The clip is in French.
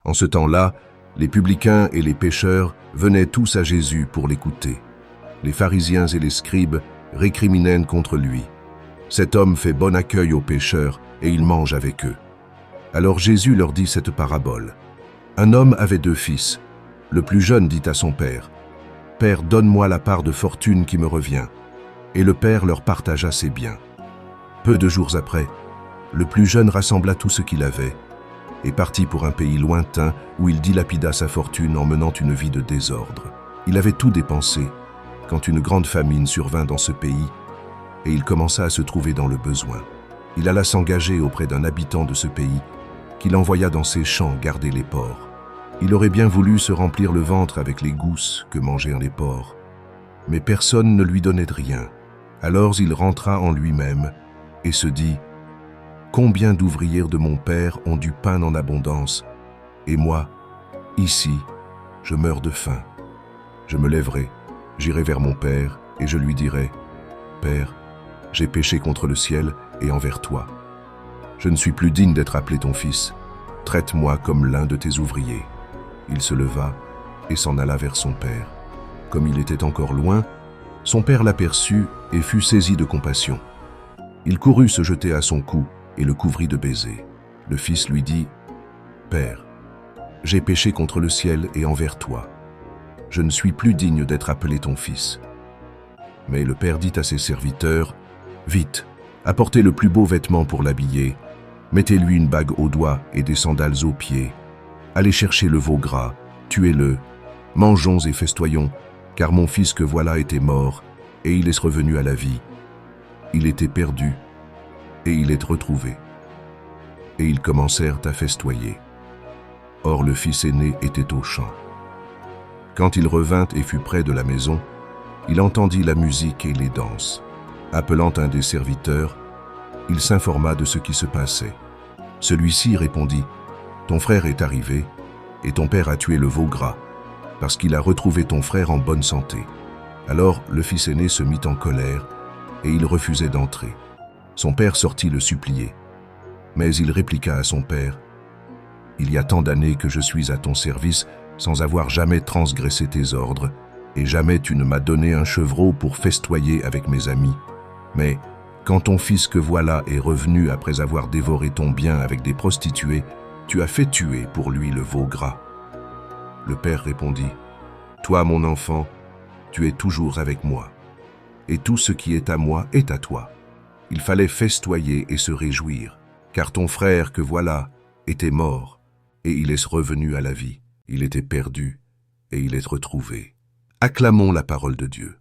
En ce temps-là, les publicains et les pécheurs venaient tous à Jésus pour l'écouter. Les pharisiens et les scribes récriminaient contre lui. Cet homme fait bon accueil aux pécheurs et il mange avec eux. Alors Jésus leur dit cette parabole. Un homme avait 2 fils. Le plus jeune dit à son père, « Père, donne-moi la part de fortune qui me revient. » Et le père leur partagea ses biens. Peu de jours après, le plus jeune rassembla tout ce qu'il avait et partit pour un pays lointain où il dilapida sa fortune en menant une vie de désordre. Il avait tout dépensé quand une grande famine survint dans ce pays et il commença à se trouver dans le besoin. Il alla s'engager auprès d'un habitant de ce pays qu'il envoya dans ses champs garder les porcs. Il aurait bien voulu se remplir le ventre avec les gousses que mangeaient les porcs, mais personne ne lui donnait de rien. Alors il rentra en lui-même et se dit « Combien d'ouvriers de mon père ont du pain en abondance, et moi, ici, je meurs de faim. Je me lèverai, j'irai vers mon père, et je lui dirai « Père, j'ai péché contre le ciel et envers toi. Je ne suis plus digne d'être appelé ton fils. Traite-moi comme l'un de tes ouvriers. » Il se leva et s'en alla vers son père. Comme il était encore loin, son père l'aperçut et fut saisi de compassion. Il courut se jeter à son cou et le couvrit de baisers. Le fils lui dit « Père, j'ai péché contre le ciel et envers toi. Je ne suis plus digne d'être appelé ton fils. » Mais le père dit à ses serviteurs « Vite, apportez le plus beau vêtement pour l'habiller, mettez-lui une bague au doigt et des sandales aux pieds. Allez chercher le veau gras, tuez-le, mangeons et festoyons, car mon fils que voilà était mort, et il est revenu à la vie. Il était perdu, et il est retrouvé. » Et ils commencèrent à festoyer. Or le fils aîné était au champ. Quand il revint et fut près de la maison, il entendit la musique et les danses. Appelant un des serviteurs, il s'informa de ce qui se passait. Celui-ci répondit « Ton frère est arrivé, et ton père a tué le veau gras, parce qu'il a retrouvé ton frère en bonne santé. » Alors le fils aîné se mit en colère, et il refusait d'entrer. Son père sortit le supplier. Mais il répliqua à son père, « Il y a tant d'années que je suis à ton service sans avoir jamais transgressé tes ordres, et jamais tu ne m'as donné un chevreau pour festoyer avec mes amis. Mais quand ton fils que voilà est revenu après avoir dévoré ton bien avec des prostituées, tu as fait tuer pour lui le veau gras. » Le père répondit, « Toi, mon enfant, tu es toujours avec moi, et tout ce qui est à moi est à toi. Il fallait festoyer et se réjouir, car ton frère que voilà était mort, et il est revenu à la vie. Il était perdu, et il est retrouvé. » Acclamons la parole de Dieu.